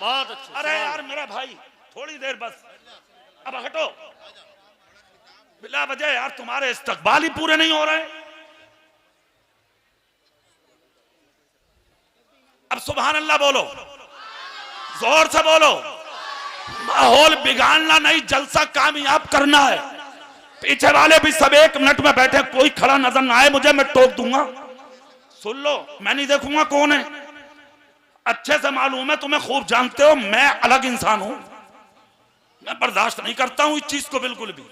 बहुत अच्छा। अरे यार मेरा भाई थोड़ी देर बस, अब हटो बिला वजह यार, तुम्हारे इस्तकबाल ही पूरे नहीं हो रहे। अब सुभान अल्लाह बोलो, जोर से बोलो। माहौल बिगाड़ना नहीं, जलसा कामयाब करना है। पीछे वाले भी सब 1 मिनट में बैठे, कोई खड़ा नजर ना आए मुझे, मैं टोक दूंगा। सुन लो, मैं नहीं देखूंगा कौन है, अच्छे से मालूम है, तुम्हें खूब जानते हो, मैं अलग इंसान हूं। मैं बर्दाश्त नहीं करता हूं इस चीज को बिल्कुल भी,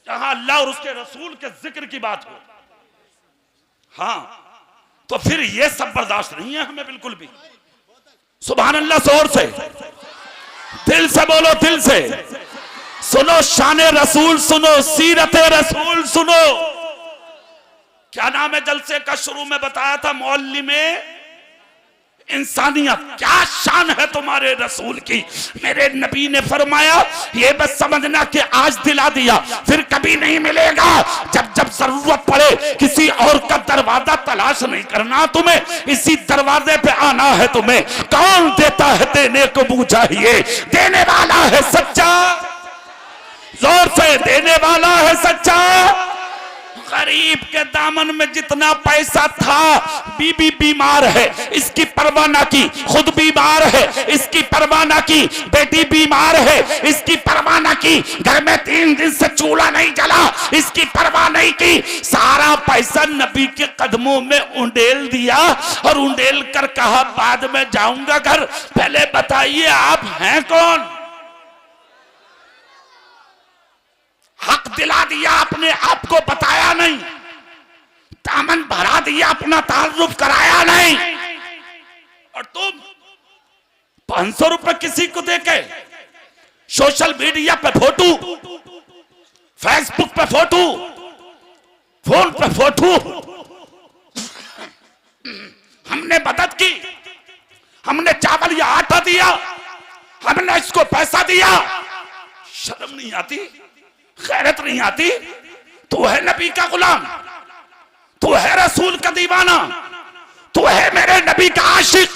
जहां अल्लाह और उसके रसूल के जिक्र की बात हो। हाँ तो फिर ये सब बर्दाश्त नहीं है हमें बिल्कुल भी। सुभान अल्लाह, जोर से दिल से बोलो, दिल से सुनो, शान रसूल सुनो, सीरत रसूल सुनो। क्या नाम है जलसे का, शुरू में बताया था, मौल्लिमे इंसानियत। क्या शान है तुम्हारे रसूल की। मेरे नबी ने फरमाया, ये बस समझना कि आज दिला दिया फिर कभी नहीं मिलेगा। जब जब जरूरत पड़े किसी और का दरवाजा तलाश नहीं करना तुम्हें, इसी दरवाजे पे आना है तुम्हें। कौन देता है, देने को मुंह चाहिए, देने वाला है सच्चा। जोर से, देने वाला है सच्चा। गरीब के दामन में जितना पैसा था, बीबी बीमार है इसकी परवाह ना की, खुद बीमार है इसकी परवाह ना की, बेटी बीमार है इसकी परवाह ना की, घर में 3 दिन से चूल्हा नहीं जला इसकी परवाह नहीं की। सारा पैसा नबी के कदमों में उंडेल दिया और उंडेल कर कहा, बाद में जाऊंगा घर, पहले बताइए आप हैं कौन। हक दिला दिया, अपने आप को बताया नहीं, दामन भरा दिया, अपना ताल्लुक कराया नहीं। और तुम 500 रुपए किसी को देके सोशल मीडिया पे फोटो, फेसबुक पे फोटो, फोन पे फोटो। हमने मदद की, हमने चावल या आटा दिया, हमने इसको पैसा दिया, शर्म नहीं आती, खैरत नहीं आती। तू है नबी का गुलाम, तू है रसूल का दीवाना, तू है मेरे नबी का आशिक।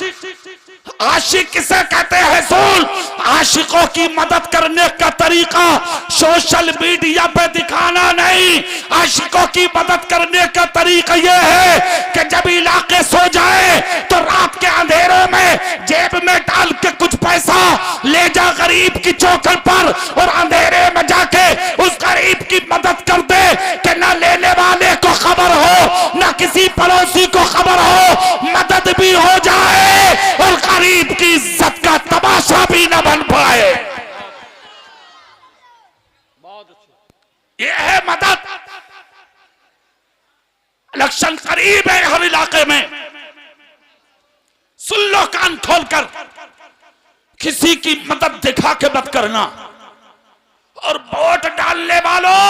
आशिक किसे कहते हैं रसूल? आशिकों की मदद करने का तरीका सोशल मीडिया पे दिखाना नहीं। आशिकों की मदद करने का तरीका यह है कि जब इलाके सो जाए तो रात के अंधेरों में जेब में डाल के कुछ पैसा ले जा गरीब की चौखट पर, और अंधेरे में जाके उस गरीब की मदद कर दे कि ना लेने वाले को खबर हो, ना किसी पड़ोसी को खबर हो, मदद भी हो जाए और गरीब की इज्जत का तमाशा भी न बन पाए। यह है मदद। इलेक्शन करीब है हर इलाके में, सुन लो कान खोलकर, किसी की मदद दिखा के मत करना। और वोट डालने वालों,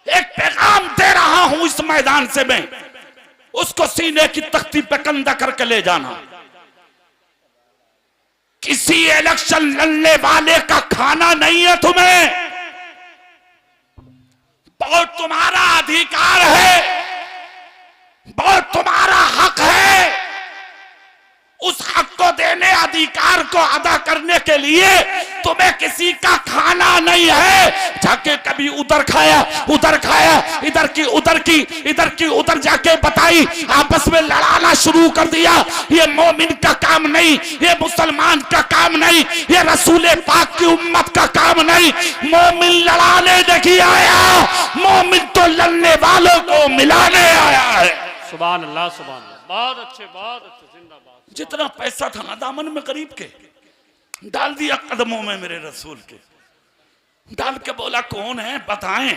एक पैगाम दे रहा हूं इस मैदान से मैं, उसको सीने की तख्ती पे कंधा करके ले जाना। किसी इलेक्शन लड़ने वाले का खाना नहीं है तुम्हें। वोट तुम्हारा अधिकार है, वोट तुम्हारा हक है। उस हक को देने, अधिकार को अदा करने के लिए तुम्हें किसी का खाना नहीं है। जाके कभी उधर खाया, उधर खाया, इधर की उधर की, इधर की उधर जाके बताई, आपस में लड़ाना शुरू कर दिया। ये मोमिन का काम नहीं, ये मुसलमान का काम नहीं, ये रसूल पाक की उम्मत का काम नहीं। मोमिन लड़ाने नहीं आया, मोमिन तो लड़ने वालों को मिलाने आया है। सुभान अल्लाह, सुभान अल्लाह। बहुत अच्छे, बहुत अच्छे, जिंदाबाद। जितना पैसा था ना दामन में गरीब के, डाल दिया कदमों में मेरे रसूल के। डाल के बोला, कौन है बताएं।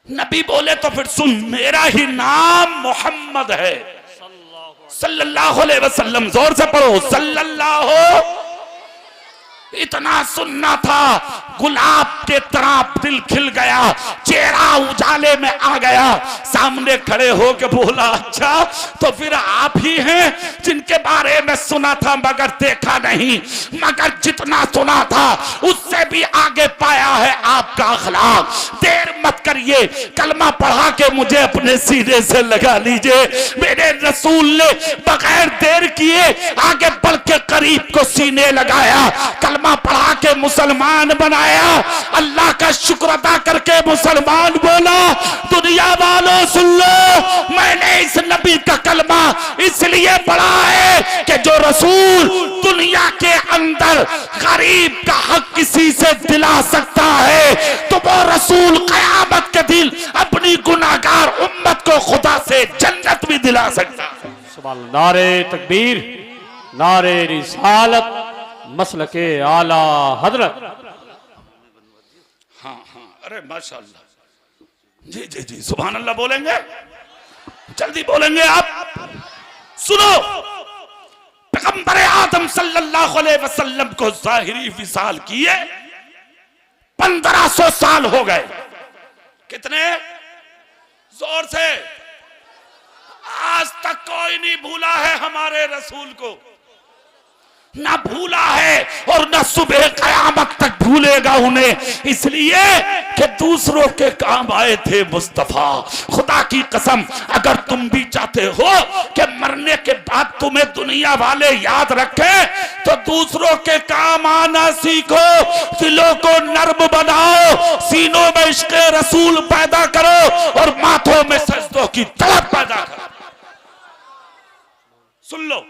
नबी बोले तो फिर सुन, मेरा ही नाम मोहम्मद है सल्लल्लाहु अलैहि वसल्लम। जोर से पढ़ो, सल्लल्लाहु। इतना सुनना था, गुलाब के तरह दिल खिल गया, चेहरा उजाले में आ गया। सामने खड़े होकर बोला, अच्छा तो फिर आप ही हैं जिनके बारे में सुना था मगर देखा नहीं, मगर जितना सुना था उससे भी आगे पाया है आपका अखलाक। देर मत करिए, कलमा पढ़ा के मुझे अपने सीने से लगा लीजिए। मेरे रसूल ने बगैर देर किए आगे बढ़ के करीब को सीने लगाया, कलमा पढ़ा के मुसलमान बनाया, अल्लाह का शुक्र अदा करके मुसलमान बोला। दुनिया वालों सुन लो, मैंने इस नबी का कलमा इसलिए पढ़ा है कि जो रसूल दुनिया के अंदर गरीब का हक किसी से दिला सकता है, तो वो रसूल क़यामत के दिन अपनी गुनाहगार उम्मत को खुदा से जन्नत भी दिला सकता है। सुभान अल्लाह। नारे तकबीर, नारे रिसालत, मसलके आला हजरत। हाँ हाँ, अरे माशाअल्लाह, जी जी जी, सुभान अल्लाह बोलेंगे, जल्दी बोलेंगे आप। सुनो, पैगंबर आदम सल्लल्लाहु अलैहि वसल्लम को ज़ाहिरी विसाल किए 1500 साल हो गए। कितने? जोर से। आज तक कोई नहीं भूला है हमारे रसूल को, ना भूला है और ना सुबह कयामत तक भूलेगा उन्हें, इसलिए कि दूसरों के काम आए थे मुस्तफा। खुदा की कसम, अगर तुम भी चाहते हो कि मरने के बाद तुम्हें दुनिया वाले याद रखें, तो दूसरों के काम आना सीखो, दिलों को नर्म बनाओ, सीनों में इश्क़ रसूल पैदा करो और माथों में सजदों की तड़प पैदा करो। सुन लो,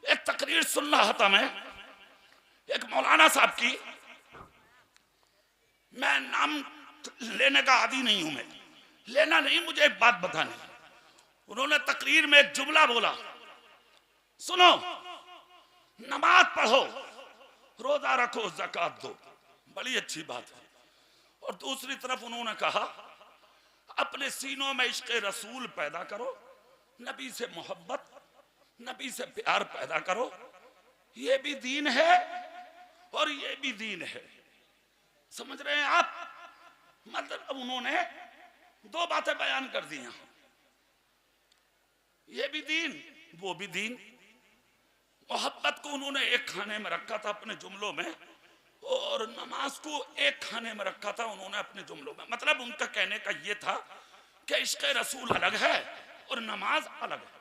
एक तकरीर सुन रहा था मैं, एक मौलाना साहब की, मैं नाम लेने का आदी नहीं हूं, मैं लेना नहीं, मुझे एक बात बतानी। उन्होंने तकरीर में एक जुमला बोला, सुनो, नमाज पढ़ो, रोजा रखो, ज़कात दो, बड़ी अच्छी बात है। और दूसरी तरफ उन्होंने कहा, अपने सीनों में इश्क़ रसूल पैदा करो, नबी से मोहब्बत, नबी से प्यार पैदा करो, ये भी दीन है और ये भी दीन है। समझ रहे हैं आप? मतलब उन्होंने दो बातें बयान कर दी, ये भी दीन वो भी दीन। मोहब्बत को उन्होंने एक खाने में रखा था अपने जुमलों में, और नमाज को एक खाने में रखा था उन्होंने अपने जुमलों में। मतलब उनका कहने का ये था कि इश्क़ रसूल अलग है और नमाज अलग है।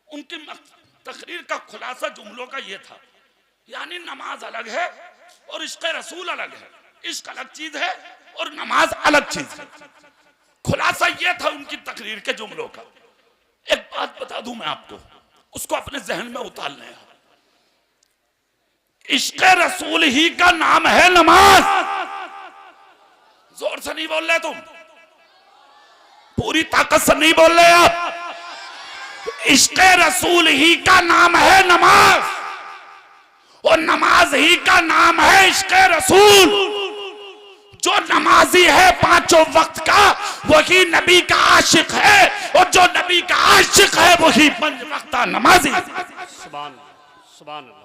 उनकी तकरीर का खुलासा जुमलों का ये था, यानी नमाज अलग है और इश्क़ रसूल अलग है, इश्क़ अलग चीज है और नमाज अलग चीज है। खुलासा ये था उनकी तकरीर के जुमलों का। एक बात बता दूं मैं आपको, उसको अपने जहन में उतार लें। इश्क़ रसूल ही का नाम है नमाज। जोर से नहीं बोल रहे तुम, पूरी ताकत से नहीं बोल रहे आप। इश्क़ रसूल ही का नाम है नमाज, और नमाज ही का नाम है इश्क़ रसूल। जो नमाजी है पांचों वक्त का, वही नबी का आशिक है, और जो नबी का आशिक है वही पंच वक्ता नमाजी। सुभान सुभान अल्लाह।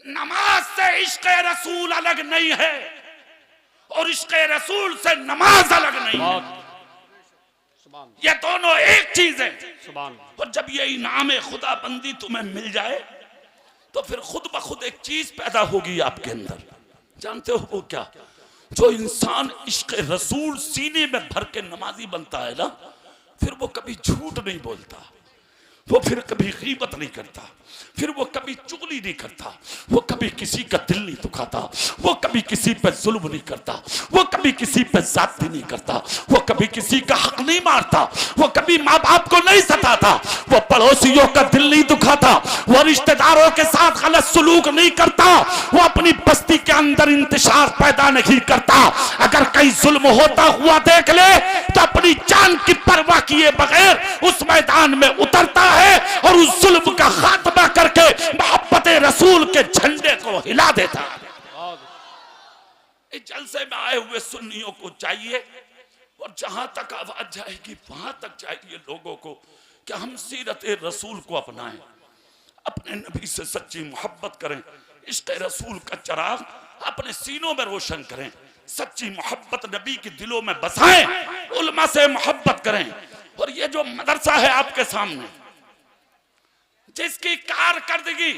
नमाज से इश्क़ रसूल अलग नहीं है और इश्क़ रसूल से नमाज अलग नहीं है, ये दोनों एक चीज है। और जब ये इनाम खुदा बंदी तुम्हें मिल जाए, तो फिर खुद ब खुद एक चीज पैदा होगी आपके अंदर। जानते हो वो क्या? जो इंसान इश्क़ रसूल सीने में भर के नमाजी बनता है ना, फिर वो कभी झूठ नहीं बोलता, वो फिर कभी गीबत नहीं करता, फिर वो कभी चुगली नहीं करता, वो कभी किसी का दिल नहीं दुखाता, वो कभी किसी पे जुल्म नहीं करता, वो कभी किसी पे ज़्यादती नहीं करता, वो कभी किसी का हक नहीं मारता, वो कभी माँ बाप को नहीं सताता, वो पड़ोसियों का दिल नहीं दुखाता, वो रिश्तेदारों के साथ गलत सलूक नहीं करता, वो अपनी बस्ती के अंदर इंतशार पैदा नहीं करता। अगर कहीं जुल्म होता हुआ देख ले तो अपनी जान की परवाह किए बगैर उस मैदान में उतरता है और उस जुल्म का खात्मा करके मोहब्बत रसूल के झंडे को हिला देता है। इस जलसे में आए हुए सुन्नियों को चाहिए, और जहां तक आवाज जाएगी वहां तक चाहिए लोगों को, कि हम सीरत रसूल को अपनाएं, अपने नबी से सच्ची मोहब्बत करें, इश्क़ रसूल का चिराग अपने सीनों में रोशन करें, सच्ची मोहब्बत नबी के दिलों में बसाएं, उलमा से मोहब्बत करें। और ये जो मदरसा है आपके सामने, जिसकी कारकर्दगी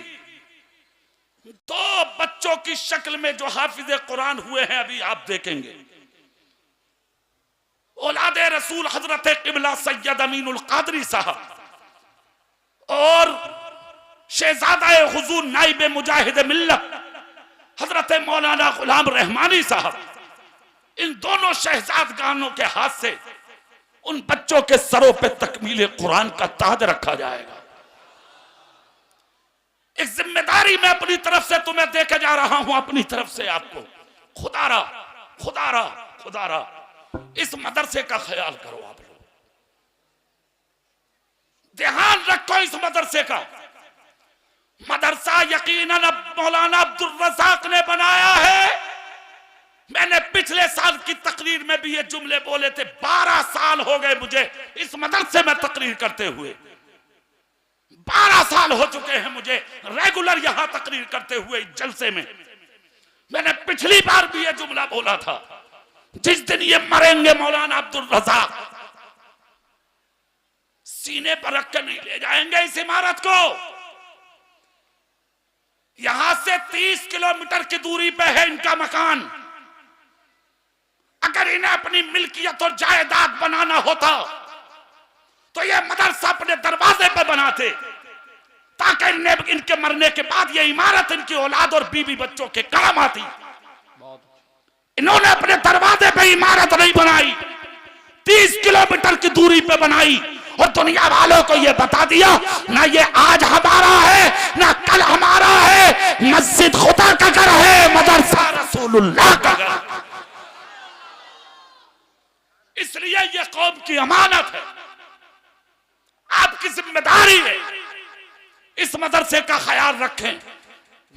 दो बच्चों की शक्ल में जो हाफिज कुरान हुए हैं, अभी आप देखेंगे, औलादे रसूल हजरत क़िबला सैयद अमीनुल क़ादरी साहब और शहजादा हुजूर नाइब मुजाहिद मिल्लत हजरत मौलाना गुलाम रहमानी साहब, इन दोनों शहजादगानों के हाथ से उन बच्चों के सरों पे तकमील कुरान का ताज रखा जाएगा। एक जिम्मेदारी मैं अपनी तरफ से तुम्हें देके जा रहा हूं, अपनी तरफ से आपको। खुदारा खुदारा खुदारा इस मदरसे का ख्याल करो आप लोग, ध्यान रखो इस मदरसे का। मदरसा यकीनन अब मौलाना अब्दुल रज़ाक ने बनाया है। मैंने पिछले साल की तकरीर में भी ये जुमले बोले थे। 12 साल हो गए मुझे इस मदरसे में तकरीर करते हुए, 12 साल हो चुके हैं मुझे रेगुलर यहां तकरीर करते हुए इस जलसे में। मैंने पिछली बार भी ये जुमला बोला था, जिस दिन ये मरेंगे मौलाना अब्दुल रज़ाक सीने पर रख कर नहीं ले जाएंगे इस इमारत को। यहां से 30 किलोमीटर की दूरी पे है इनका मकान। अगर इन्हें अपनी मिल्कियत और जायदाद बनाना होता तो ये मदरसा अपने दरवाजे पे बनाते, ताकि इनके मरने के बाद ये इमारत इनकी औलाद और बीवी बच्चों के काम आती। इन्होंने अपने दरवाजे पे इमारत नहीं बनाई, 30 किलोमीटर की दूरी पे बनाई और दुनिया वालों को ये बता दिया ना ये आज हमारा है ना कल हमारा है। मस्जिद खुदा का घर है, मदरसा रसूलुल्लाह का घर। इसलिए ये कौम की अमानत है, आपकी जिम्मेदारी है, इस मदरसे का ख्याल रखें।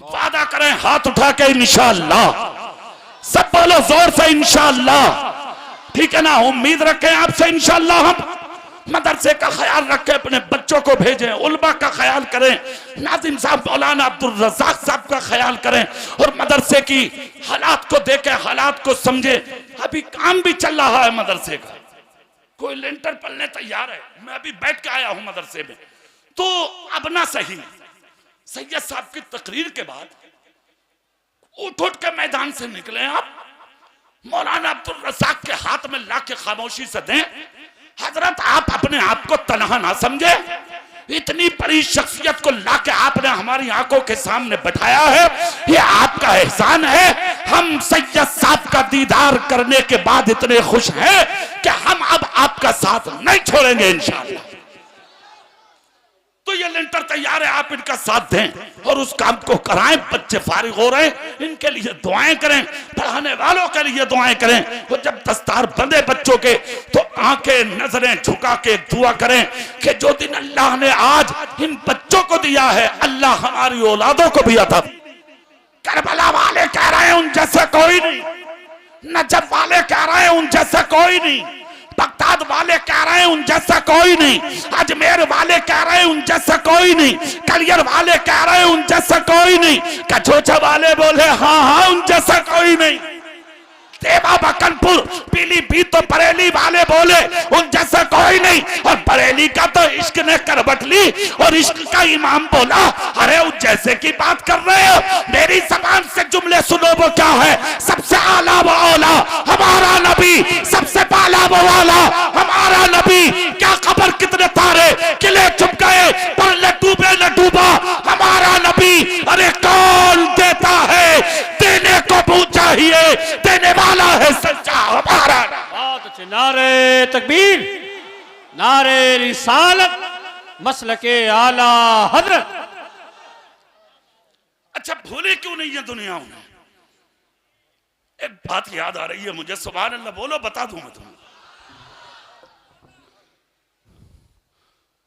वादा करें हाथ उठा के इंशाअल्लाह, सब बोलो जोर से इंशाअल्लाह, ठीक है ना। उम्मीद रखें आपसे इंशाअल्लाह हम मदरसे का ख्याल रखें, अपने बच्चों को भेजें, उलमा का ख्याल करें, नाजिम साहब मौलाना अब्दुल रज़ाक साहब का ख्याल करें और मदरसे की हालात को देखें, हालात को समझें। अभी काम भी चल रहा है मदरसे का, कोई लेंटर पलने तैयार है। मैं अभी बैठ के आया हूं मदरसे में, तो अब ना सही सैयद साहब की तकरीर के बाद उठ के मैदान से निकले आप, मौलाना अब्दुल रज़ाक के हाथ में ला के खामोशी से दें। हजरत आप अपने आप को तनहा ना समझे, इतनी बड़ी शख्सियत को लाके आपने हमारी आंखों के सामने बैठाया है, ये आपका एहसान है। हम सैयद साहब का दीदार करने के बाद इतने खुश हैं कि हम अब आपका साथ नहीं छोड़ेंगे इंशाअल्लाह। तो ये लेंटर तैयार है, आप इनका साथ दें और उस काम को कराएं। बच्चे फारिग हो रहे हैं, इनके लिए दुआएं करें, पढ़ाने वालों के लिए दुआएं करें। और जब दस्तार बंधे बच्चों के तो आंखें नजरें झुका के दुआ करें कि जो दिन अल्लाह ने आज इन बच्चों को दिया है, अल्लाह हमारी औलादों को भी अता। करबला वाले कह रहे हैं उन जैसा कोई नहीं, नजफ वाले कह रहे हैं उन जैसा कोई नहीं, बगदाद वाले कह रहे हैं उन जैसा कोई नहीं, अजमेर वाले कह रहे हैं उन जैसा कोई नहीं, कलियर वाले कह रहे हैं उन जैसा कोई नहीं, कछोचा वाले बोले हाँ हाँ उन जैसा कोई नहीं, देवा बकनपुर पीलीभीत तो बरेली वाले बोले उन जैसा कोई नहीं, और बरेली का तो इश्क ने करवट ली और इश्क का इमाम बोला अरे उन जैसे की बात कर रहे हो। मेरी जबान से जुमले सुनो, वो क्या है, सबसे आला व औला हमारा नबी, सबसे पाला व वाला हमारा नबी। क्या खबर कितने तारे किले छुप गए पर न डूबे न डूबा हमारा नबी। अरे कौन देता है, देने को भी चाहिए, देने वाला है सच्चा हमारा। बहुत अच्छे, नारे तकबीर, नारे रिसालत, मसलके आला हजरत। अच्छा भूले क्यों नहीं है दुनिया में? एक बात याद आ रही है मुझे, सुभान अल्लाह बोलो, बता दूं मैं तुम्हें।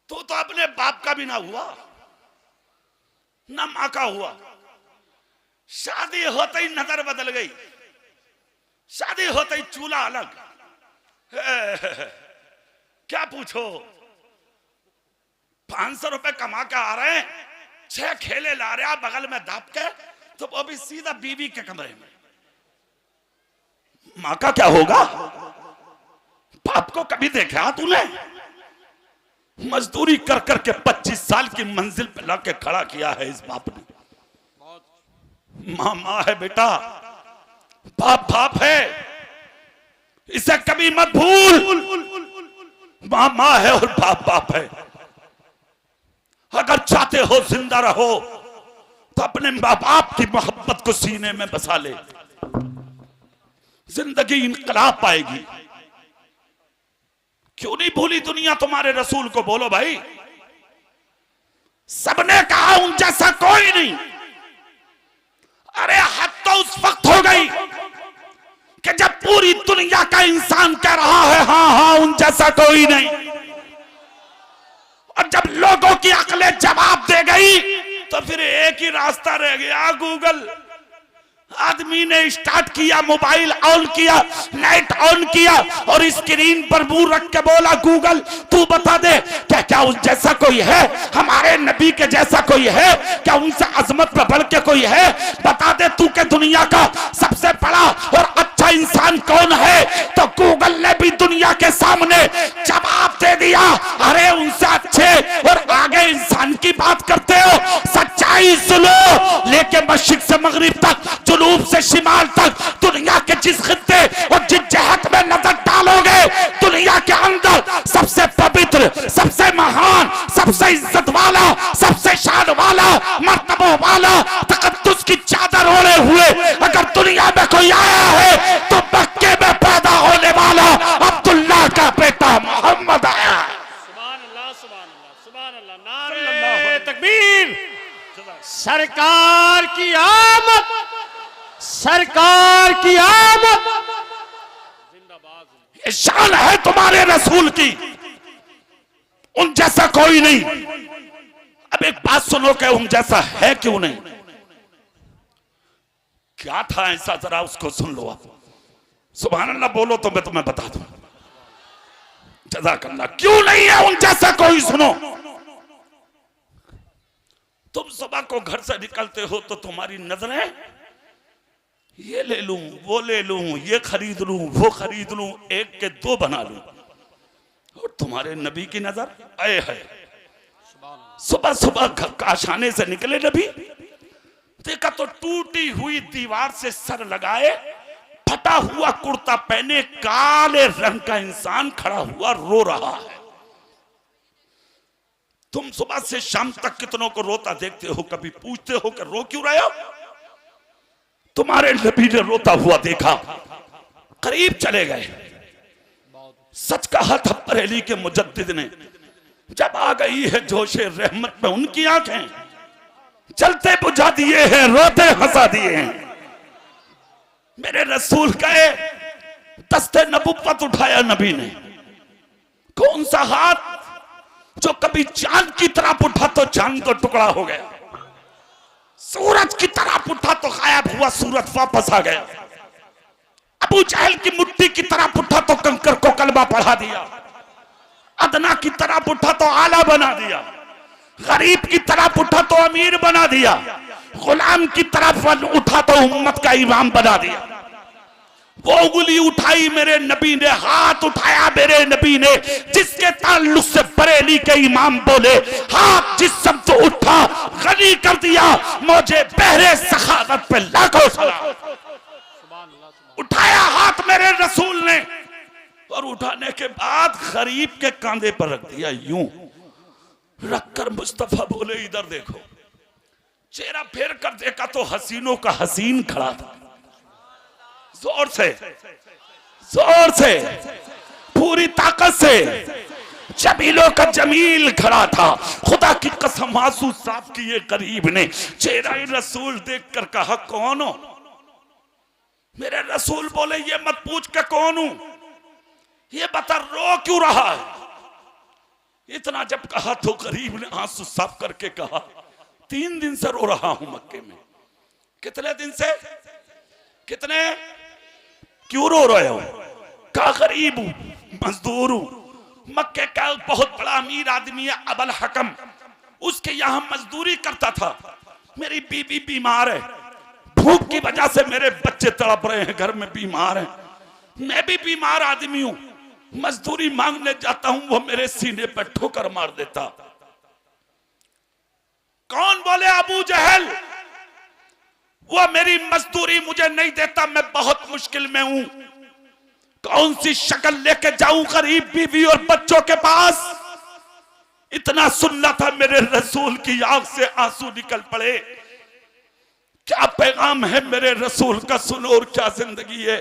तो अपने बाप का भी ना हुआ ना मां का हुआ, शादी होते ही नजर बदल गई, शादी होते ही चूल्हा अलग। क्या पूछो, 500 रुपए कमा के आ रहे हैं, 6 खेले ला रहे हैं बगल में दाप के, तो वो भी सीधा बीवी के कमरे में। मां का क्या होगा? बाप को कभी देखा तूने? मजदूरी कर करके 25 साल की मंजिल पे लाके खड़ा किया है इस बाप ने। मां मां है बेटा, बाप बाप है, इसे कभी मत भूल। मां मां है और बाप बाप है। अगर चाहते हो जिंदा रहो तो अपने माँ बाप की मोहब्बत को सीने में बसा ले, जिंदगी इनकलाब पाएगी। क्यों नहीं भूली दुनिया तुम्हारे रसूल को? बोलो भाई। सबने कहा उन जैसा कोई नहीं। अरे हद तो उस वक्त हो गई कि जब पूरी दुनिया का इंसान कह रहा है हाँ हाँ उन जैसा कोई नहीं, और जब लोगों की अकलें जवाब दे गई तो फिर एक ही रास्ता रह गया, गूगल। आदमी ने स्टार्ट किया, मोबाइल ऑन किया, नेट ऑन किया और स्क्रीन पर मुंह रख के बोला, गूगल तू बता दे क्या क्या उस जैसा कोई है? हमारे नबी के जैसा कोई है क्या? उनसे अजमत में बढ़ के कोई है? बता दे तू के दुनिया का सबसे बड़ा और अच्छा इंसान कौन है? तो गूगल ने भी दुनिया के सामने जवाब दे दिया, अरे उनसे अच्छे और आगे इंसान की बात करते हो? सच्चाई सुनो, लेके मशरिक से मगरिब तक, जुनूब से शिमाल तक, दुनिया के जिस खित्ते और जिस जहत में नजर डालोगे, दुनिया के अंदर सबसे पवित्र, सबसे महान, सबसे इज्जत वाला, सबसे शान वाला, मर्तबों वाला, तकद्दुस की चादर ओढ़े हुए अगर दुनिया में कोई आया है तो मक्के में पैदा होने वाला अब्दुल्ला का बेटा मोहम्मद आया। सुभान अल्लाह, सुभान अल्लाह, सुभान अल्लाह। नारे तकबीर। सरकार की आमद, सरकार की आमद। जिंदाबाद। ये शान है तुम्हारे रसूल की, उन जैसा कोई नहीं। अब एक बात सुनो कि उन जैसा है क्यों नहीं? क्या था ऐसा, जरा उसको सुन लो आप। सुभान अल्लाह बोलो तो मैं तुम्हें बता दूं। जज़ाकल्लाह। क्यों नहीं है उन जैसा कोई? सुनो, तुम सुबह को घर से निकलते हो तो तुम्हारी नजरें ये ले लूं, वो ले लूं, ये खरीद लूं, वो खरीद लूं, एक के दो बना लूं, और तुम्हारे नबी की नजर आए है। सुबह सुबह आशाने से निकले नबी, देखा तो टूटी हुई दीवार से सर लगाए, फटा हुआ कुर्ता पहने, काले रंग का इंसान खड़ा हुआ रो रहा है। तुम सुबह से शाम तक कितनों को रोता देखते हो? कभी पूछते हो कि रो क्यों रहे हो? तुम्हारे नबी ने रोता हुआ देखा, करीब चले गए। सच कहा था बरेली के मुजद्दिद ने, जब आ गई है जोशे रहमत में उनकी आंखें, चलते बुझा दिए हैं, रोते हंसा दिए हैं। मेरे रसूल गए, दस्ते नबुव्वत उठाया नबी ने। कौन सा हाथ जो कभी चांद की तरफ उठा तो चांद तो टुकड़ा हो गया, सूरज की तरफ उठा तो गायब हुआ, सूरज वापस आ गया। अबू जहल की मुट्ठी की तरफ उठा तो कंकर को कलमा पढ़ा दिया, अदना की तरफ उठा तो आला बना दिया, गरीब की तरफ उठा तो अमीर बना दिया, गुलाम की तरफ उठा तो उम्मत का इमाम बना दिया। वो उंगली उठाई मेरे नबी ने, हाथ उठाया मेरे नबी ने, जिसके ताल्लुक से बरेली के इमाम बोले, हाथ जिस सब तो उठा गनी कर दिया, मुझे बहरे सखावत पे लाखों सलाम। उठाया हाथ मेरे रसूल ने, और उठाने के बाद गरीब के कांधे पर रख दिया, यूं रखकर मुस्तफा बोले, इधर देखो। चेहरा फेर कर देखा तो हसीनों का हसीन खड़ा था, जोर से पूरी ताकत से जमीलों का जमील खड़ा था। खुदा की कसम आंसू साफ किए गरीब ने, चेहरा रसूल देखकर कहा, कौन हो? मेरे रसूल बोले, ये मत पूछ के कौन हूं, ये बता रो क्यों रहा है। इतना जब कहा तो गरीब ने आंसू साफ करके कहा, 3 दिन से रो रहा हूं मक्के में। कितने दिन से? कितने? क्यों रो रहे हो? कहा गरीब हूं, मजदूर हूं, मक्के का बहुत बड़ा अमीर आदमी है अबल हकम, उसके यहां मजदूरी करता था। मेरी बीबी बीमार है, भूख की वजह से मेरे बच्चे तड़प रहे हैं, घर में बीमार हैं, मैं भी बीमार आदमी हूं, मजदूरी मांगने जाता हूं, वो मेरे सीने पर ठोकर मार देता। कौन बोले? अबू जहल। वो मेरी मजदूरी मुझे नहीं देता, मैं बहुत मुश्किल में हूं, कौन सी शक्ल लेके जाऊं गरीब बीवी और बच्चों के पास? इतना सुनना था मेरे रसूल की आंख से आंसू निकल पड़े। क्या पैगाम है मेरे रसूल का, सुनो, और क्या जिंदगी है।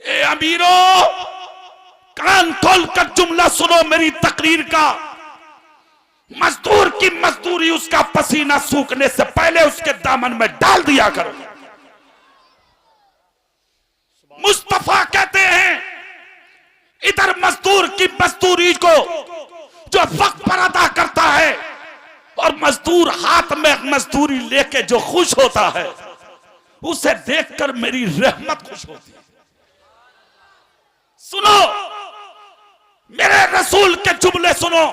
ए अमीरों, कान खोल कर जुमला सुनो मेरी तकरीर का। मजदूर की मजदूरी उसका पसीना सूखने से पहले उसके दामन में डाल दिया करो। मुस्तफा कहते हैं इधर मजदूर की मजदूरी को जो वक्त पर अदा करता है, और मजदूर हाथ में मजदूरी लेके जो खुश होता है, उसे देखकर मेरी रहमत खुश होती है। सुनो मेरे रसूल के जुमले सुनो।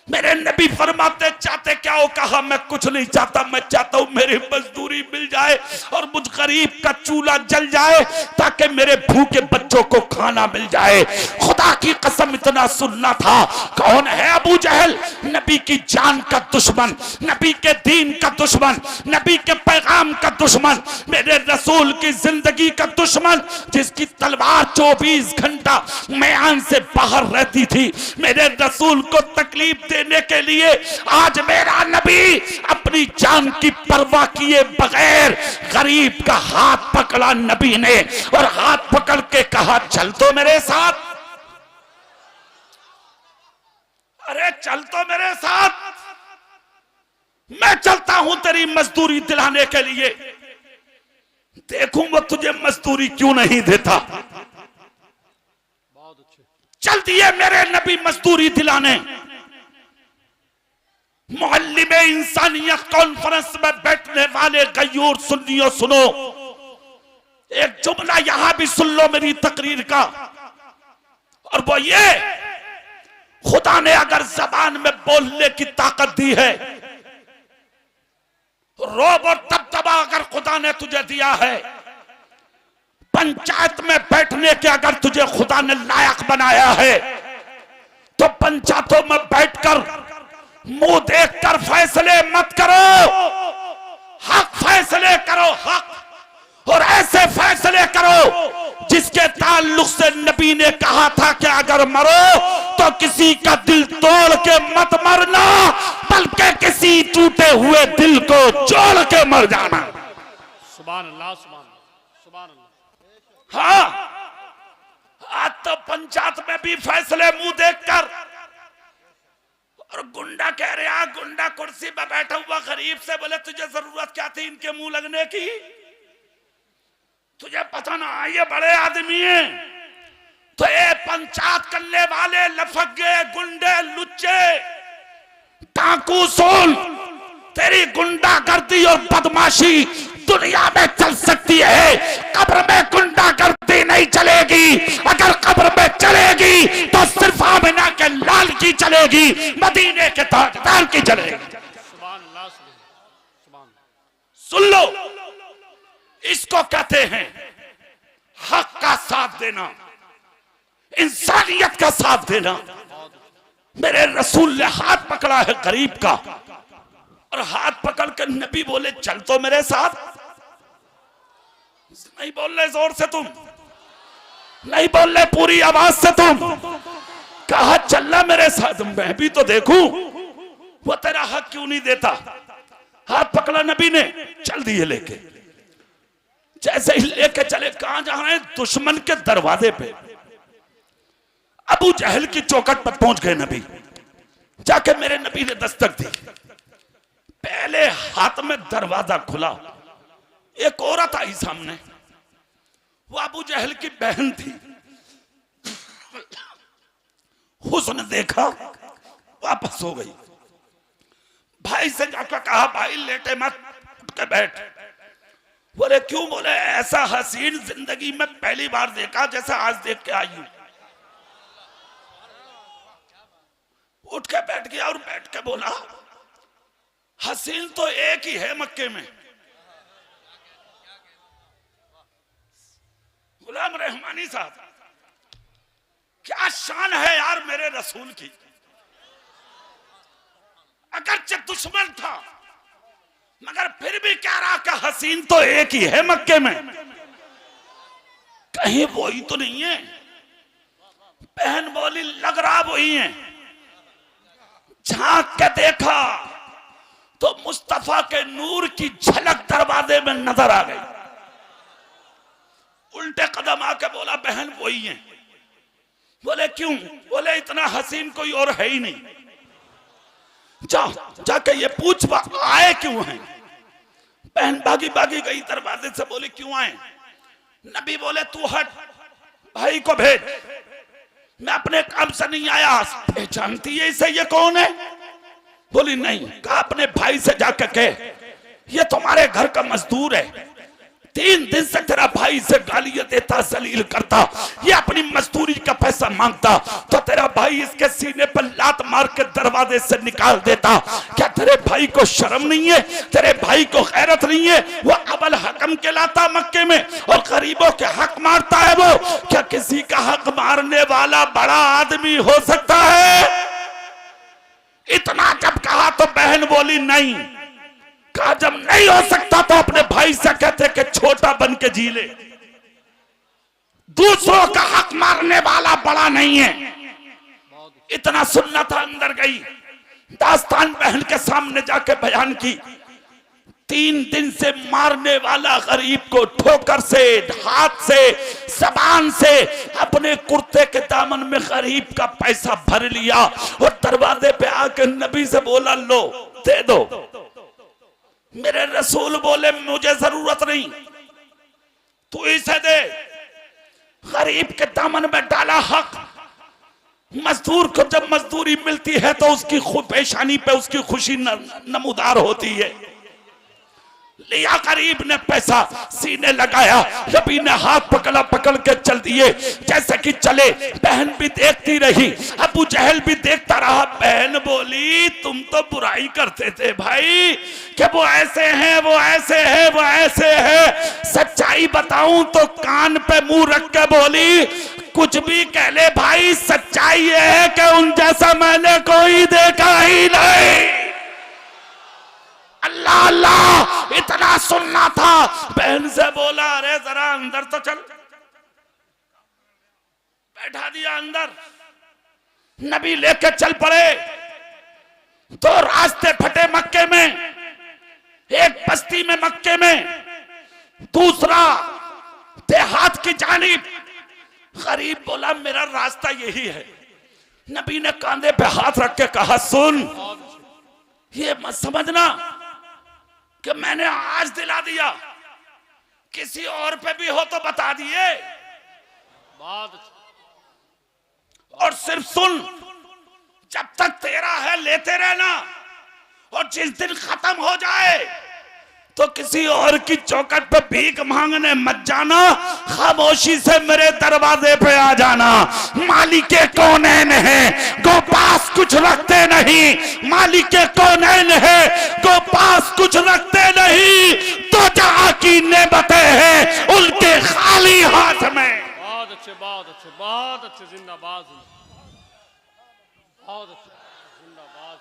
मेरे नबी फरमाते चाहते क्या हो, कहा मैं कुछ नहीं चाहता, मैं चाहता हूं मेरी मजदूरी मिल जाए और मुझ गरीब का चूल्हा जल जाए ताकि मेरे भूखे बच्चों को खाना मिल जाए। खुदा की कसम इतना सुनना था। कौन है अबू जहल? नबी की जान का दुश्मन, नबी के दीन का दुश्मन, नबी के पैगाम का दुश्मन, मेरे रसूल की जिंदगी का दुश्मन, जिसकी तलवार 24 घंटा मैदान से बाहर रहती थी मेरे रसूल को तकलीफ देने के लिए। आज मेरा नबी अपनी जान की परवाह किए बगैर गरीब का हाथ पकड़ा नबी ने, और हाथ पकड़ के कहा चल तो मेरे साथ, अरे चल तो मेरे साथ, मैं चलता हूं तेरी मजदूरी दिलाने के लिए। देखूं वो तुझे मजदूरी क्यों नहीं देता। चल दिए मेरे नबी मजदूरी दिलाने। मुअल्लिम इंसानियत कॉन्फ्रेंस में बैठने वाले गयूर सुन्नियों सुनो, एक जुमला यहां भी सुन लो मेरी तकरीर का, और वो ये, खुदा ने अगर जबान में बोलने की ताकत दी है, रोब और दबदबा अगर खुदा ने तुझे दिया है, पंचायत में बैठने के अगर तुझे खुदा ने लायक बनाया है, तो पंचायतों में बैठकर मुंह देखकर फैसले मत करो, हक फैसले करो, हक, और ऐसे फैसले करो जिसके ताल्लुक से नबी ने कहा था कि अगर मरो तो किसी का दिल तोड़ के मत मरना, बल्कि किसी टूटे हुए दिल को जोड़ के मर जाना। सुभान अल्लाह, सुभान अल्लाह, सुभान अल्लाह। हाँ, आज तो पंचायत में भी फैसले मुंह देखकर, और गुंडा कह रहा, गुंडा कुर्सी पर बैठा हुआ गरीब से बोले तुझे जरूरत क्या थी इनके मुंह लगने की, तुझे पता ना ये बड़े आदमी हैं। तो ये पंचायत करने वाले लफंगे, गुंडे, लुच्चे, डाकू, सोल, तेरी गुंडागर्दी और बदमाशी दुनिया में चल सकती है, कब्र में गुंडागर्दी नहीं चलेगी। अगर कब्र में चलेगी तो सिर्फ आमिना के लाल की चलेगी, मदीने के ताजदार की चलेगी। सुभान अल्लाह, सुभान अल्लाह। सुन लो, इसको कहते हैं हक का साथ देना, इंसानियत का साथ देना। मेरे रसूल ने हाथ पकड़ा है गरीब का, और हाथ पकड़ कर नबी बोले चल तो मेरे साथ। नहीं बोल रहे जोर से, तुम नहीं बोल रहे पूरी आवाज से, तुम कहा चलना मेरे साथ, मैं भी तो देखूं वो तेरा हक क्यों नहीं देता। हाथ पकड़ा नबी ने, चल दिए लेके। जैसे ही लेके चले, कहां जा रहे हैं? दुश्मन के दरवाजे पे, अबू जहल की चौखट पर पहुंच गए नबी। जाके मेरे नबी ने दस्तक दी, पहले हाथ में दरवाजा खुला, एक औरत आई सामने, वो अबू जहल की बहन थी। हुस्न देखा, वापस हो गई। भाई से जाकर कहा भाई लेटे मत, उठ के बैठ। बोले क्यों? बोले ऐसा हसीन जिंदगी में पहली बार देखा जैसा आज देख के आई हूं। उठ के बैठ गया और बैठ के बोला हसीन तो एक ही है मक्के में, गुलाम रहमानी साहब। क्या शान है यार मेरे रसूल की। अगरचे दुश्मन था मगर फिर भी कह रहा कि हसीन तो एक ही है मक्के में, कहीं वही तो नहीं है। बहन बोली लग रहा वही है। झांक के देखा तो मुस्तफा के नूर की झलक दरवाजे में नजर आ गई। उल्टे कदम आके बोला बहन वही है। बोले क्यों? बोले इतना हसीन कोई और है ही नहीं। जाके ये पूछ आए क्यों हैं? बहन भागी भागी गई दरवाजे से, बोले क्यों आए? नबी बोले तू हट, भाई को भेज, मैं अपने काम से नहीं आया। पहचानती है इसे, ये कौन है? बोली नहीं। कहा अपने भाई से जाकर कह ये तुम्हारे घर का मजदूर है, 3 दिन से तेरा भाई से गालियां देता, जलील करता, ये अपनी मजदूरी का पैसा मांगता, तो तेरा भाई इसके सीने पर लात मार के दरवाजे से निकाल देता। क्या तेरे भाई को शर्म नहीं है? तेरे भाई को गैरत नहीं है? वो अबल हकम कहलाता मक्के में और गरीबों के हक मारता है। वो क्या किसी का हक मारने वाला बड़ा आदमी हो सकता है? इतना जब कहा तो बहन बोली नहीं। कहा जब नहीं हो सकता तो अपने भाई से कहते कि छोटा बन के जी ले, दूसरों का हक मारने वाला बड़ा नहीं है। इतना सुनना था। अंदर गई, दास्तान बहन के सामने जाके बयान की। 3 दिन से मारने वाला गरीब को ठोकर से, हाथ से, जबान से अपने कुर्ते के दामन में गरीब का पैसा भर लिया और दरवाजे पे आके नबी से बोला लो दे दो। मेरे रसूल बोले मुझे जरूरत नहीं, तू इसे दे। गरीब के दामन में डाला हक। मजदूर को जब मजदूरी मिलती है तो उसकी पेशानी पे उसकी खुशी नमूदार होती है। लिया गरीब ने पैसा, सीने लगाया, नबी ने हाथ पकड़ के चल दिए। जैसे कि चले, बहन भी देखती रही, अबू जहल भी देखता रहा। बहन बोली तुम तो बुराई करते थे भाई कि वो ऐसे हैं, वो ऐसे है, वो ऐसे है। सच्चाई बताऊं तो कान पे मुंह रख के बोली कुछ भी कह ले भाई, सच्चाई ये है कि उन जैसा मैंने कोई देखा ही नहीं। अल्लाह अल्लाह, इतना सुनना था। बहन से बोला अरे जरा अंदर तो चल। बैठा दिया अंदर। नबी लेके चल पड़े। 2 रास्ते फटे मक्के में, एक बस्ती में मक्के में, दूसरा देहात की जानिब। गरीब बोला मेरा रास्ता यही है। नबी ने कांधे पे हाथ रख के कहा सुन, ये मत समझना कि मैंने आज दिला दिया, किसी और पे भी हो तो बता दिए। और सिर्फ सुन, जब तक तेरा है लेते रहना, और जिस दिन खत्म हो जाए तो किसी और की चौखट पे भीख मांगने मत जाना, खामोशी से मेरे दरवाजे पे आ जाना। मालिके कौनैन है, गो पास कुछ रखते नहीं। मालिके कौनैन है, गो पास कुछ रखते नहीं। तो जहां की नेमतें हैं उनके खाली हाथ में। बहुत अच्छे, बहुत अच्छे, बहुत अच्छे। जिंदाबाद, बहुत अच्छे, जिंदाबाद।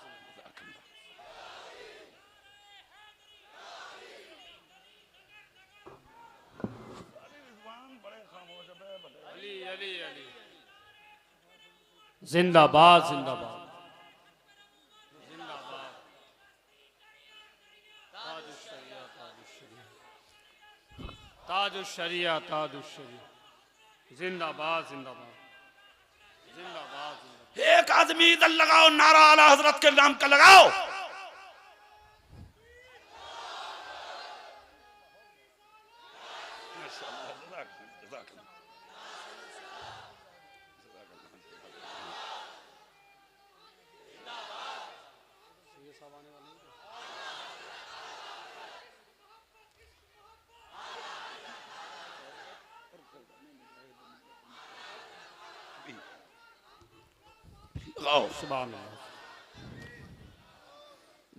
जिंदाबाद, जिंदाबाद, जिंदाबाद। ताजुश शरिया, ताजुश शरिया। जिंदाबाद, जिंदाबाद, जिंदाबाद। एक आदमी इधर लगाओ, नारा आला हजरत के नाम का लगाओ।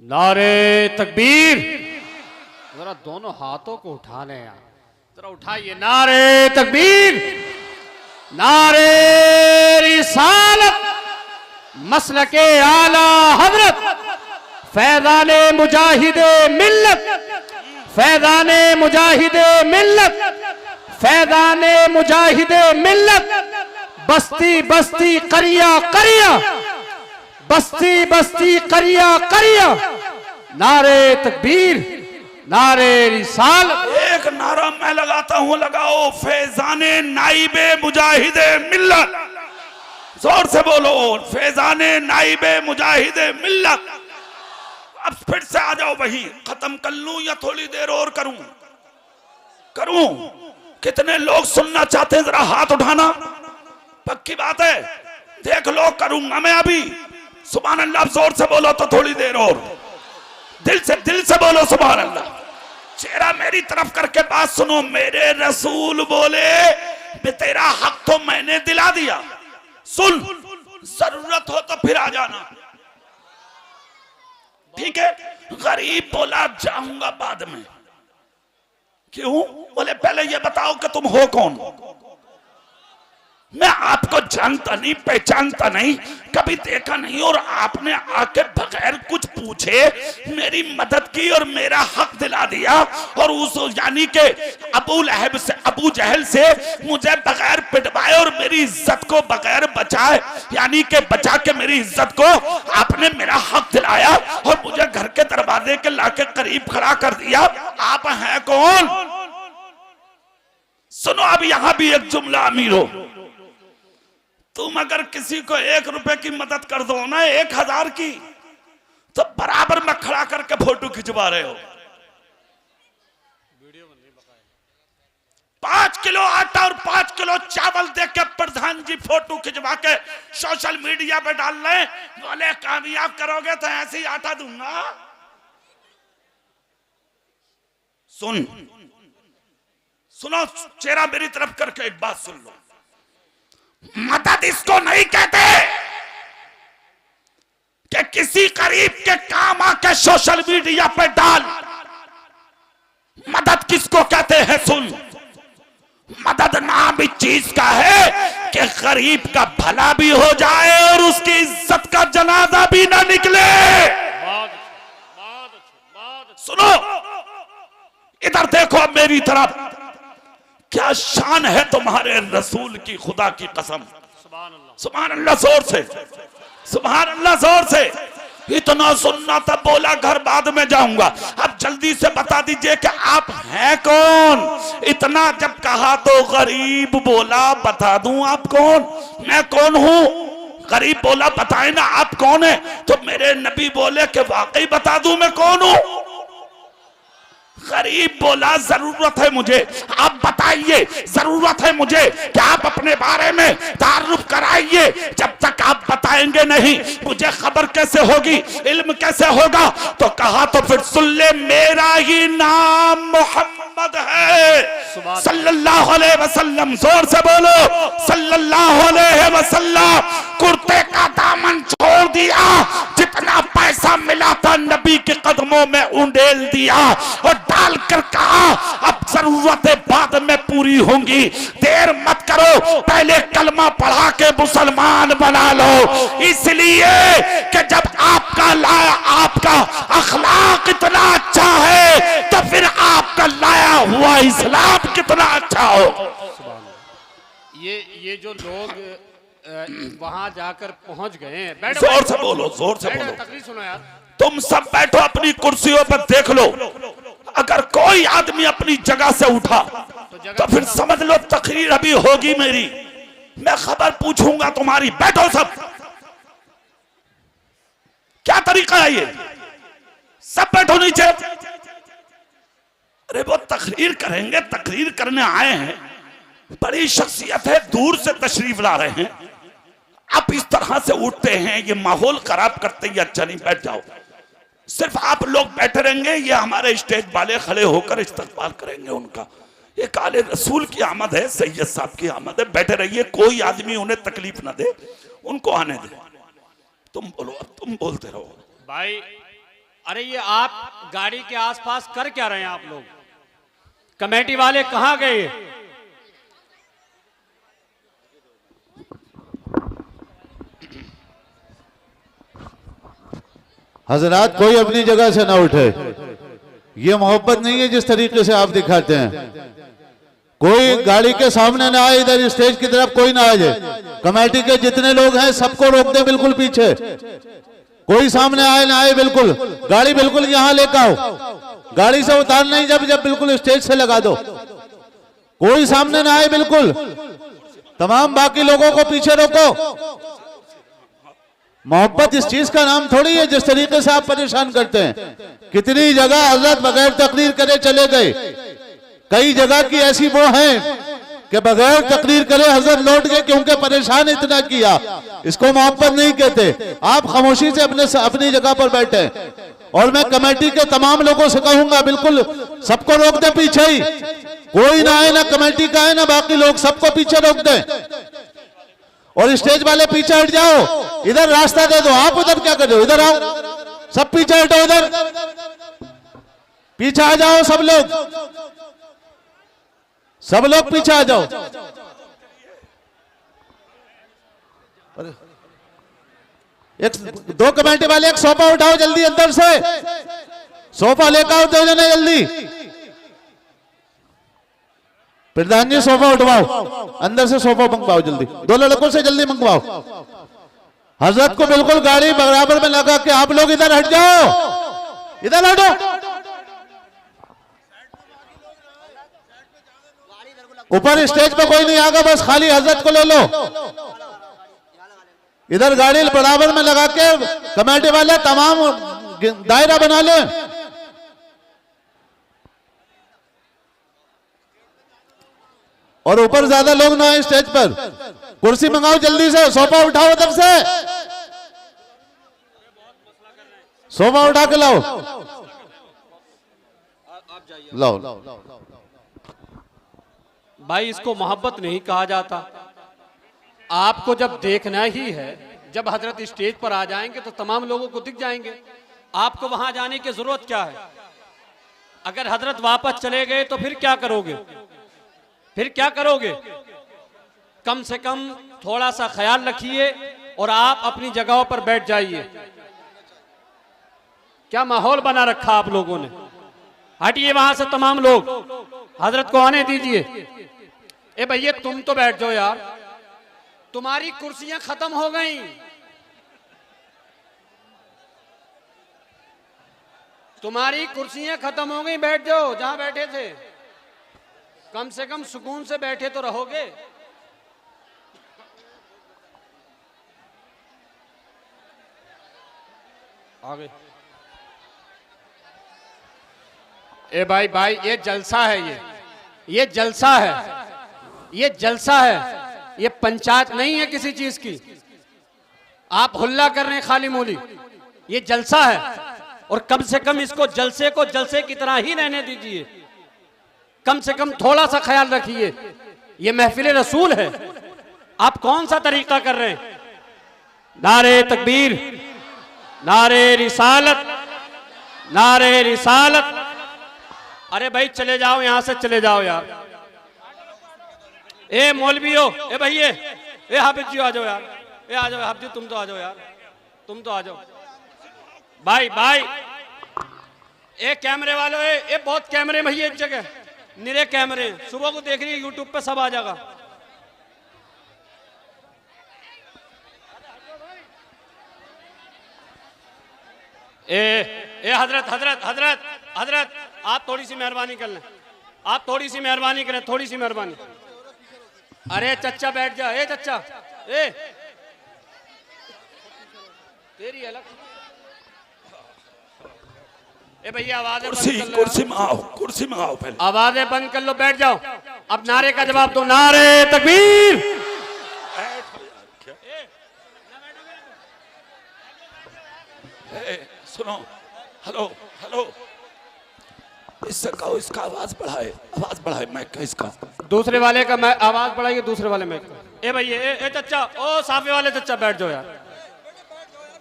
नारे तकबीर। जरा दोनों हाथों को उठा लें यार, जरा उठाइए। नारे तकबीर, नारे रिसालत, मसलके आला हजरत, फैज़ाने मुजाहिदे मिल्लत, फैज़ाने मुजाहिदे मिल्लत, फैज़ाने मुजाहिदे मिल्लत। बस्ती बस्ती करिया करिया, बस्ती बस्ती करिया करिया, नारे तकबीर नारे रिसाल। एक नारा मैं लगाता हूं, लगाओ, फैजाने नाइबे मुजाहिदे मिल्लत। जोर से बोलो, फैजाने नाइबे मुजाहिदे मिल्लत। अब फिर से आ जाओ, वही खत्म कर लूं या थोड़ी देर और करूं? कितने लोग सुनना चाहते हैं? जरा हाथ उठाना। पक्की बात है, देख लो, करूंगा मैं अभी। सुभान अल्लाह, जोर से बोलो तो थोड़ी देर और, दिल से बोलो सुभान अल्लाह। चेहरा मेरी तरफ करके बात सुनो। मेरे रसूल बोले, तेरा हक तो मैंने दिला दिया, सुन, जरूरत हो तो फिर आ जाना, ठीक है? गरीब बोला जाऊंगा बाद में। क्यों? बोले पहले ये बताओ कि तुम हो कौन? मैं आपको जानता नहीं, पहचानता नहीं, कभी देखा नहीं, और आपने आके बगैर कुछ पूछे मेरी मदद की और मेरा हक दिला दिया, और उस यानी के अबू लहब से, अबू जहल से मुझे बगैर पिटवाए और मेरी इज्जत को बगैर बचाए, यानी के बचा के मेरी इज्जत को आपने मेरा हक दिलाया और मुझे घर के दरवाजे के लाके करीब खड़ा कर दिया। आप हैं कौन? सुनो, अब यहां भी एक जुमला अमीर हो, तुम अगर किसी को 1 रुपए की मदद कर दो ना, 1000 की, तो बराबर में खड़ा करके फोटो खिंचवा रहे हो। 5 किलो आटा और 5 किलो चावल दे के प्रधान जी फोटो खिंचवा के सोशल मीडिया पे डाल रहे, बोले कामयाब करोगे तो ऐसे ही आटा दूंगा। सुनो, चेहरा मेरी तरफ करके एक बात सुन लो। मदद इसको नहीं कहते कि किसी गरीब के काम आके सोशल मीडिया पे डाल। मदद किसको कहते हैं? सुन, मदद नाम इस चीज का है कि गरीब का भला भी हो जाए और उसकी इज्जत का जनाजा भी ना निकले। सुनो, इधर देखो अब मेरी तरफ, क्या शान है तुम्हारे रसूल की, खुदा की कसम। सुभान अल्लाह, जोर से सुभान अल्लाह, जोर से। इतना सुनना था, बोला घर बाद में जाऊंगा। अब जल्दी से बता दीजिए कि आप हैं कौन? इतना जब कहा तो गरीब बोला बता दूं आप कौन? मैं कौन हूं? गरीब बोला बताए ना आप कौन है? तो मेरे नबी बोले कि वाकई बता दूं मैं कौन हूं? गरीब बोला जरूरत है मुझे, आप बताइए, जरूरत है मुझे कि आप अपने बारे में तारुफ कराइए। जब तक आप बताएंगे नहीं मुझे खबर कैसे होगी, इल्म कैसे होगा? तो कहा तो फिर सुन ले, मेरा ही नाम मोहम्मद है सल्लल्लाहु अलैहि वसल्लम। जोर से बोलो, सल्लल्लाहु अलैहि वसल्लम। कुर्ते का दामन छोड़ दिया, जितना पैसा मिला था नबी के कदमों में उंडेल दिया और डाल कर कहा अब जरूरतें बाद में पूरी होंगी, देर मत करो, पहले कलमा पढ़ा के मुसलमान बना लो। इसलिए कि जब आपका अखलाक इतना अच्छा है तो फिर आपका लाया हुआ इस्लाम कितना अच्छा हो। ये जो लोग वहां जाकर पहुंच गए हैं, जोर से बोलो, जोर से बोलो, तकरीर सुनो यार। तुम सब बैठो अपनी कुर्सियों पर, देख लो, अगर कोई आदमी अपनी जगह से उठा तो फिर समझ लो तकरीर अभी होगी मेरी, मैं खबर पूछूंगा तुम्हारी। बैठो सब, क्या तरीका है ये? सब बैठो नीचे। अरे वो तकरीर करेंगे, तकरीर करने आए हैं, बड़ी शख्सियत है, दूर से तशरीफ ला रहे हैं, आप इस तरह से उठते हैं, ये माहौल खराब करते ही अच्छा नहीं। बैठ जाओ, सिर्फ आप लोग बैठे रहेंगे, ये हमारे स्टेज वाले खड़े होकर इस्तकबाल करेंगे उनका। ये काले रसूल की आमद है, सैयद साहब की आमद है, बैठे रहिए, कोई आदमी उन्हें तकलीफ ना दे, उनको आने दे। तुम बोलो, अब तुम बोलते रहो भाई। अरे ये आप गाड़ी के आसपास कर क्या रहे हैं आप लोग? कमेटी वाले कहां गए? हजरात, कोई अपनी जगह से ना उठे, ये मोहब्बत नहीं है जिस तरीके से आप दिखाते हैं। कोई गाड़ी के सामने ना आए, इधर स्टेज की तरफ कोई ना आ जाए। कमेटी के जितने लोग हैं सबको रोक दे बिल्कुल पीछे, कोई सामने आए ना आए। बिल्कुल गाड़ी बिल्कुल यहाँ लेकर आओ, गाड़ी से उतार नहीं, जब जब बिल्कुल स्टेज से लगा दो, कोई सामने ना आए बिल्कुल। तमाम बाकी लोगों को पीछे रोको। मोहब्बत इस चीज का नाम थोड़ी है जिस तरीके से आप परेशान करते हैं। कितनी जगह हजरत बगैर तकरीर करे चले गए, कई जगह की ऐसी वो हैं कि बगैर तकरीर करे हजरत लौट गए क्योंकि परेशान इतना किया। इसको मोहब्बत नहीं कहते। आप खामोशी से अपनी जगह पर बैठे। और मैं कमेटी के तमाम लोगों से कहूंगा बिल्कुल सबको रोक दे पीछे ही, कोई ना आए, ना कमेटी का है ना बाकी लोग, सबको पीछे रोक दे। और स्टेज वाले पीछे हट जाओ, इधर रास्ता दे दो। आप उधर क्या कर रहे हो, इधर आओ, सब पीछे हटो, इधर पीछे आ जाओ, सब लोग पीछे आ जाओ। एक दो कमेटी वाले एक सोफा उठाओ जल्दी, अंदर से सोफा लेकर आओ, दो जने जल्दी। प्रधान जी सोफा उठवाओ, अंदर से सोफा मंगवाओ जल्दी, दो लड़कों से जल्दी मंगवाओ। हजरत को बिल्कुल गाड़ी बराबर में लगा के आप लोग इधर हट जाओ, इधर हटो। ऊपर स्टेज पे कोई नहीं आगा, बस खाली हजरत को ले लो। इधर गाड़ी बराबर में लगा के कमेटी वाले तमाम दायरा बना ले। और ऊपर ज्यादा लोग ना आए स्टेज पर। कुर्सी मंगाओ जल्दी से, सोफा उठाओ उधर से, सोफा उठा के लाओ, लाओ। भाई इसको मोहब्बत नहीं कहा जाता। आपको जब देखना ही है, जब हजरत स्टेज पर आ जाएंगे तो तमाम लोगों को दिख जाएंगे, आपको वहां जाने की जरूरत क्या है। अगर हजरत वापस चले गए तो फिर क्या करोगे, फिर क्या करोगे। कम से कम थोड़ा सा ख्याल रखिए और आप अपनी जगहों पर बैठ जाइए। क्या माहौल बना रखा आप लोगों ने। हटिए वहां से तमाम लोग, हजरत को आने दीजिए। ए भैया तुम तो बैठ जाओ यार, तुम्हारी कुर्सियां खत्म हो गई। तुम्हारी कुर्सियां खत्म हो गई, बैठ जाओ जहां बैठे थे। कम से कम सुकून से बैठे तो रहोगे। आगे ए भाई ये जलसा है, ये जलसा है, ये जलसा है, ये पंचायत नहीं है किसी चीज की। आप हुल्ला कर रहे हैं खाली मूली, ये जलसा है। और कम से कम इसको जलसे को जलसे की तरह ही रहने दीजिए। कम से कम थोड़ा सा ख्याल रखिए, ये महफिल रसूल है। आप कौन सा तरीका कर रहे हैं। नारे तकबीर, नारे रिसालत, नारे रिसालत। अरे भाई चले जाओ यहां से, चले जाओ यार। ए मौलवियो, ए भैया, ए हाफिज जी आ जाओ यार, ए आ जाओ हाफिज, तुम तो आ जाओ यार, तुम तो आ जाओ। भाई ए कैमरे वालों, ए बहुत कैमरे भैया, एक जगह निरे कैमरे, सुबह को देख रही है यूट्यूब पे सब आ जाएगा। ए हजरत हजरत हजरत हजरत, आप थोड़ी सी मेहरबानी कर लें, आप थोड़ी सी मेहरबानी करें, थोड़ी सी मेहरबानी। अरे चच्चा बैठ जा, ए चच्चा, ए तेरी अलग। ए भैया आवाजें बंद कर लो, कुर्सी में आओ पहले, आवाजें बंद कर लो, बैठ जाओ। अब नारे का जवाब दो, नारे तकबीर। सुनो, हेलो हेलो, इससे कहो इसका आवाज बढ़ाए माइक का, इसका दूसरे वाले का मैं आवाज बढ़ाइए, दूसरे वाले में। ए भैया, ए चच्चा, ओ साफे वाले चच्चा बैठ जाओ यार,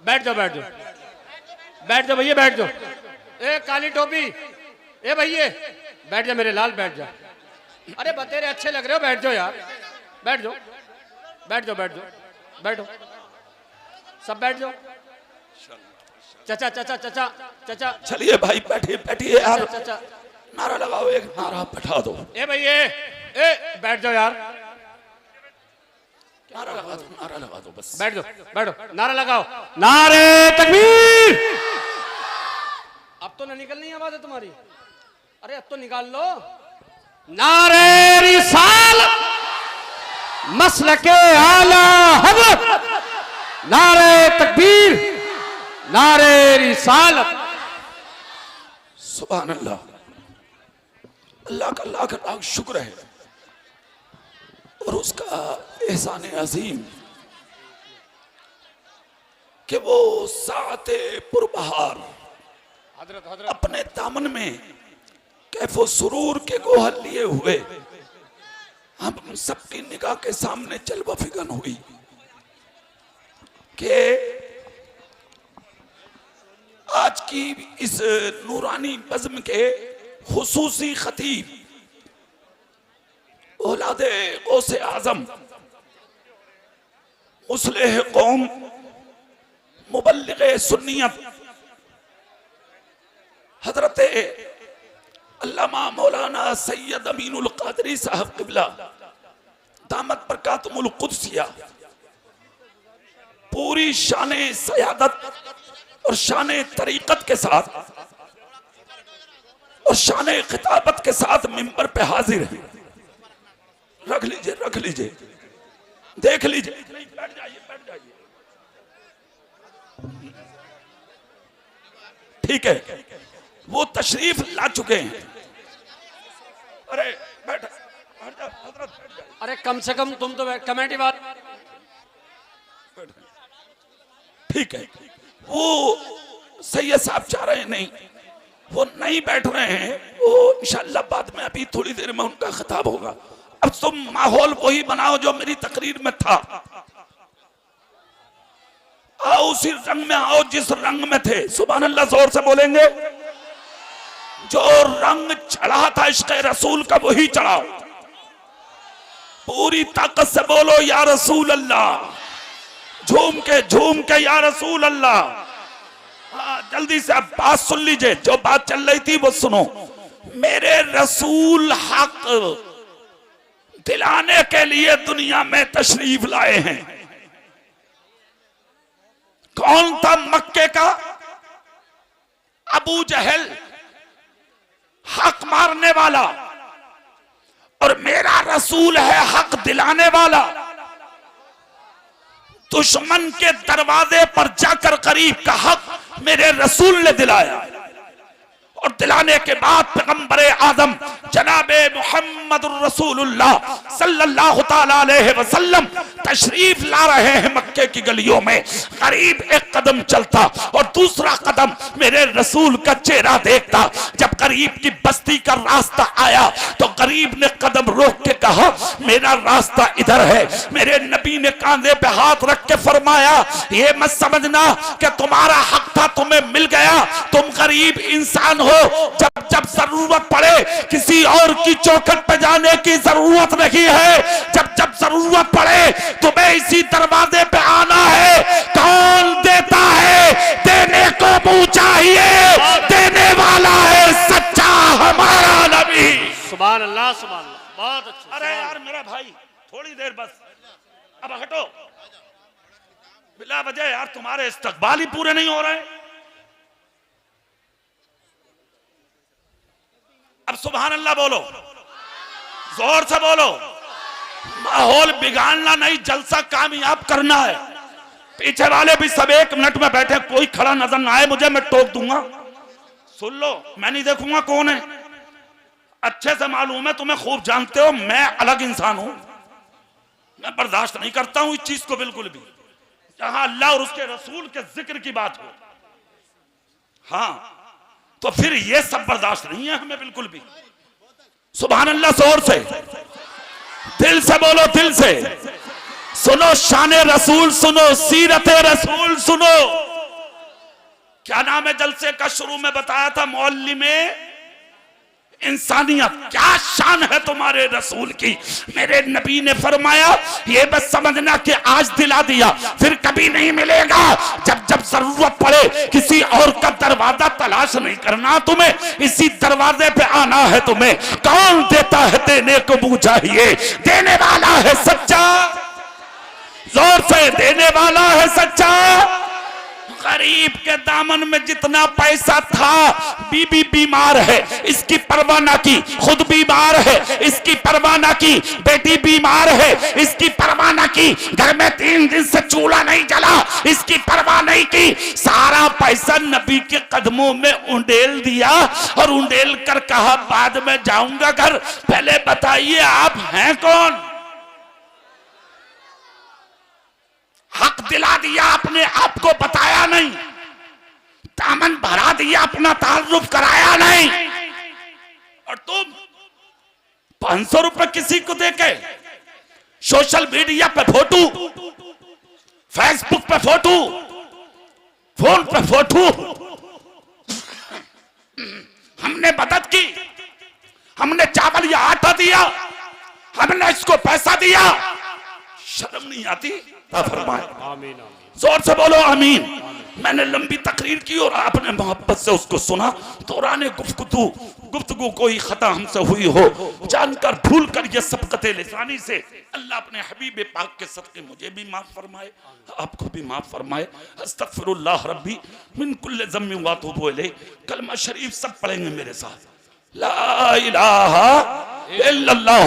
बैठ जाओ बैठ जाओ बैठ जाओ भैया, बैठ जाओ। ए काली टोपी, ए भैया बैठ जा मेरे लाल, बैठ जा। अरे बतेरे अच्छे लग रहे हो, बैठ जाओ यार, बैठ जाओ बैठ जाओ बैठ जाओ बैठो, सब बैठ जाओ। चचा चचा चचा चचा, चलिए भाई बैठिए बैठिए यार, चचा नारा लगाओ, एक नारा बैठा दो। ए भैया ए बैठ जाओ यार, नारा लगा दो बस। बैठ जाओ, बैठो, नारा लगाओ, नारे तकबीर। अब तो ना निकलनी आवाज है तुम्हारी, अरे अब तो निकाल लो। नारे रिसालत मसलके आला हज़रत, नारे तकबीर, नारे रिसालत। सुभान अल्लाह, अल्लाह का लाख लाख शुक्र है और उसका एहसान अजीम कि वो साते पुरबहार अपने दामन में कैफो सुरूर के गोहर लिए हुए हम सबकी निगाह के सामने जलवा फिगन हुई कि आज की इस नूरानी बज़्म के खुसूसी खतीब औलादे गौसे आजम मुस्लिह कौम मुबल्लिग़े सुन्नियत हजरत अल्लामा मौलाना सैयद अमीनुल कादरी साहब क़िबला दामत बरकातुहुल कुद्सिया पूरी शाने सयादत और शाने तरीक़त के साथ और शाने खिताबत के साथ मिंबर पे हाजिर है। रख लीजिए, रख लीजिए, देख लीजिए, बैठ जाइए, बैठ जाइए। ठीक है, वो तशरीफ ला चुके हैं। अरे बैठ, हजरत बैठ जाइए। अरे कम से कम तुम तो कमेटी बात। ठीक है, वो सैयद साहब चाह रहे हैं, नहीं वो नहीं बैठ रहे हैं, वो इंशाअल्लाह बाद में अभी थोड़ी देर में उनका खिताब होगा। अब तुम माहौल वही बनाओ जो मेरी तकरीर में था। आओ उसी रंग में आओ जिस रंग में थे। सुभान अल्लाह जोर से बोलेंगे। जो रंग चढ़ा था इश्क़ रसूल का वही चढ़ाओ। पूरी ताकत से बोलो या रसूल अल्लाह, झूम के या रसूल अल्लाह। हाँ, जल्दी से अब बात सुन लीजिए, जो बात चल रही थी वो सुनो। मेरे रसूल हक दिलाने के लिए दुनिया में तशरीफ लाए हैं। कौन था मक्के का? अबू जहल, हक मारने वाला, और मेरा रसूल है हक दिलाने वाला। दुश्मन के दरवाजे पर जाकर करीब का हक मेरे रसूल ने दिलाया, और दिलाने के बाद पैगंबरे आजम जनाबे मुहम्मद रसूलुल्लाह सल्लल्लाहु ताला अलैहि वसल्लम तशरीफ ला रहे हैं मक्के की गलियों में। करीब एक कदम चलता और दूसरा कदम मेरे रसूल का चेहरा देखता। जब करीब की बस्ती का रास्ता आया तो करीब ने कदम रोक के कहा, मेरा रास्ता इधर है। मेरे नबी ने कांधे पे हाथ रख के फरमाया, ये मत समझना कि तुम्हारा हक था तुम्हें मिल गया, तुम गरीब इंसान हो, जब जब जरूरत पड़े किसी और की चौखट पे जाने की जरूरत नहीं है। जब जब जरूरत पड़े तुम्हें इसी दरवाजे पे आना है। कौन देता है? देने को मुंह चाहिए, देने वाला है सच्चा हमारा नबी। सुभान अल्लाह, सुभान अल्लाह, बहुत अच्छा। अरे यार मेरा भाई थोड़ी देर बस, अब हटो। बिला वजह यार तुम्हारे इस्तकबाल ही पूरे नहीं हो रहे। अब सुभान अल्लाह बोलो, जोर से बोलो। माहौल बिगाड़ना नहीं, जलसा कामयाब करना है। पीछे वाले भी सब 1 मिनट में बैठे, कोई खड़ा नजर ना आए मुझे, मैं टोक दूंगा। सुन लो, मैं नहीं देखूंगा कौन है। अच्छे से मालूम है, तुम्हें खूब जानते हो, मैं अलग इंसान हूं। मैं बर्दाश्त नहीं करता हूं इस चीज को बिल्कुल भी, जहां अल्लाह और उसके रसूल के जिक्र की बात हो। हाँ, तो फिर ये सब बर्दाश्त नहीं है हमें बिल्कुल भी। सुभान अल्लाह, जोर से, दिल से बोलो, दिल से सुनो। शाने रसूल सुनो, सीरत रसूल सुनो। क्या नाम है जलसे का? शुरू में बताया था मौल्लिमे इंसानियत, क्या शान है तुम्हारे रसूल की। मेरे नबी ने फरमाया ये बस समझना कि आज दिला दिया फिर कभी नहीं मिलेगा। जब जब जरूरत पड़े किसी और का दरवाजा तलाश नहीं करना तुम्हें, इसी दरवाजे पे आना है तुम्हें। कौन देता है देने को मुंह चाहिए, देने वाला है सच्चा, जोर से देने वाला है सच्चा। गरीब के दामन में जितना पैसा था, बीबी बीमार है इसकी परवाह ना की, खुद बीमार है इसकी परवाह ना की, बेटी बीमार है इसकी परवाह ना की, घर में 3 दिन से चूल्हा नहीं जला इसकी परवाह नहीं की। सारा पैसा नबी के कदमों में उंडेल दिया और उंडेल कर कहा बाद में जाऊंगा घर। पहले बताइए आप हैं कौन? हक दिला दिया अपने आप को बताया नहीं, दामन भरा दिया अपना ताल्लुक कराया नहीं। और तुम 500 रुपए किसी को देके सोशल मीडिया पे फोटो, फेसबुक पे फोटो, फोन पे फोटो, हमने मदद की, हमने चावल या आटा दिया, हमने इसको पैसा दिया, शर्म नहीं आती? आमीन। जोर से बोलो आमीन। मैंने लंबी तकरीर की और आपने मोहब्बत से उसको सुना। दौरान गुफ्तगू कोई खता हमसे हुई हो, जानकर भूल कर ये सबकते लिसानी से अल्लाह अपने हबीब पाक के सदके मुझे भी माफ फरमाए, आपको भी माफ फरमाए। अस्तगफिरुल्लाह रब्बी मिन कुल्लि ज़म्बिन व अतूबु इलैह। कलमा शरीफ सब पढ़ेंगे मेरे साथ। ला इलाहा इल्लल्लाह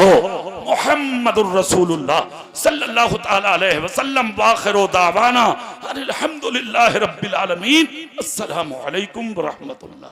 मुहम्मदुर रसूलुल्लाह सल्लल्लाहु तआला अलैहि वसल्लम व आखिरु दावाना अनिल हम्दुलिल्लाहि रब्बिल आलमीन। अस्सलामु अलैकुम व रहमतुल्लाह।